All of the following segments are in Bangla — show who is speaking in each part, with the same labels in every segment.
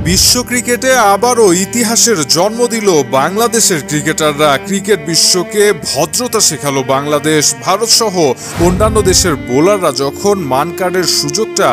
Speaker 1: বিশ্ব ক্রিকেটে আবারও ইতিহাসের জন্ম দিল বাংলাদেশের ক্রিকেটাররা। ক্রিকেট বিশ্বকে ভদ্রতা শেখালো বাংলাদেশ। ভারত সহ অন্যান্য দেশের বোলাররা যখন মান কার্ডের সুযোগটা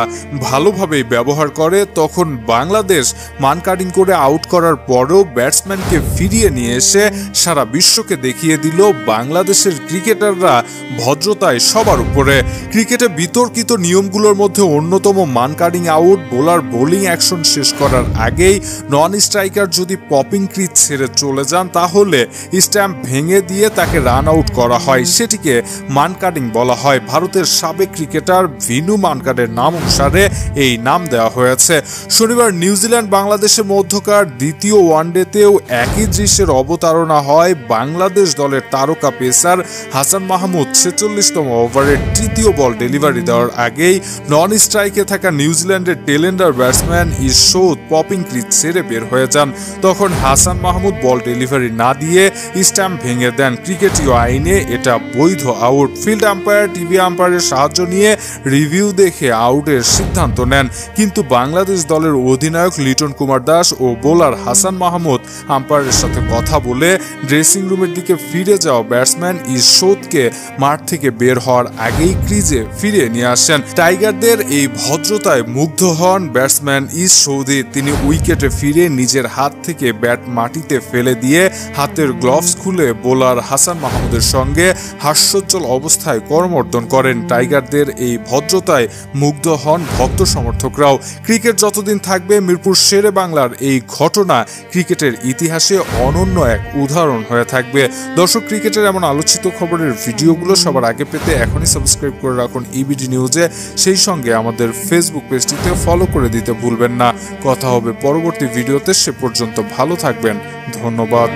Speaker 1: ভালোভাবেই ব্যবহার করে, তখন বাংলাদেশ মান কার্ডিং করে আউট করার পরেও ব্যাটসম্যানকে ফিরিয়ে নিয়ে এসে সারা বিশ্বকে দেখিয়ে দিল বাংলাদেশের ক্রিকেটাররা ভদ্রতায় সবার উপরে। ক্রিকেটে বিতর্কিত নিয়মগুলোর মধ্যে অন্যতম মান carding out. Bowler bowling action শেষ করার আগেই নন স্ট্রাইকার যদি পপিং ক্রিজ ছেড়ে চলে যান, তাহলে স্ট্যাম্প ভেঙে দিয়ে তাকে রান আউট করা হয়। সেটিকে মান কার্ডিং বলা হয়। ভারতের সাবেক ক্রিকেটার ভিনু মানকাডের নাম অনুসারে এই নাম দেওয়া হয়েছে। শনিবার নিউজিল্যান্ড বাংলাদেশের মধ্যকার দ্বিতীয় ওয়ানডেতেও একই দৃশ্যের অবতারণা হয়। বাংলাদেশ দলের তারকা পেসার হাসান মাহমুদ 46তম ওভারের তৃতীয় বল ডেলিভারি দেওয়ার আগেই নন স্ট্রাইকে থাকা নিউজিল্যান্ডের টেলেন্ডার ব্যাটসম্যান ইশোদ পপিং ক্রিজ ছেড়ে বের হয়ে যান। তখন হাসান মাহমুদ বল ডেলিভারি না দিয়ে স্ট্যাম্প ভেঙে দেন। ক্রিকেটীয় আইনে এটা বৈধ আউট। ফিল্ড আম্পায়ার টিভি আম্পায়ারের সাহায্য নিয়ে রিভিউ দেখে আউটের সিদ্ধান্ত নেন, কিন্তু বাংলাদেশ দলের অধিনায়ক লিটন কুমার দাস ও বোলার হাসান মাহমুদ আম্পায়ারের সাথে কথা বলে ড্রেসিং রুমের দিকে ফিরে যাওয়া ব্যাটসম্যান ইশোদকে মাঠ থেকে বের হওয়ার আগেই ক্রিজে ফিরিয়ে নিয়ে আসেন। টাইগারদের এই ভদ্রতায় মুগ্ধ হন ব্যাটসম্যান ইশোদ। তিনি উইকেটে ফিরে নিজের হাত থেকে ব্যাট মাটিতে ফেলে দিয়ে হাতের গ্লাভস খুলে বোলার হাসান মাহমুদের সঙ্গে হাস্যোজ্জ্বল অবস্থায় করমর্দন করেন। টাইগারদের এই ভদ্রতায় মুগ্ধ হন ভক্ত সমর্থকরাও। ক্রিকেট যতদিন থাকবে, মিরপুর শেরে বাংলার এই ঘটনা ক্রিকেটের ইতিহাসে অনন্য এক উদাহরণ হয়ে থাকবে। দর্শক, ক্রিকেটের এমন আলোচিত খবরের ভিডিওগুলো সবার আগে পেতে এখনই সাবস্ক্রাইব করে রাখুন ইবিডি নিউজে। সেই সঙ্গে আমাদের ফেসবুক পেজটিতে ফলো করে দিতে ভুলবেন না। কথা হবে পরবর্তী ভিডিওতে। সে পর্যন্ত ভালো থাকবেন। ধন্যবাদ।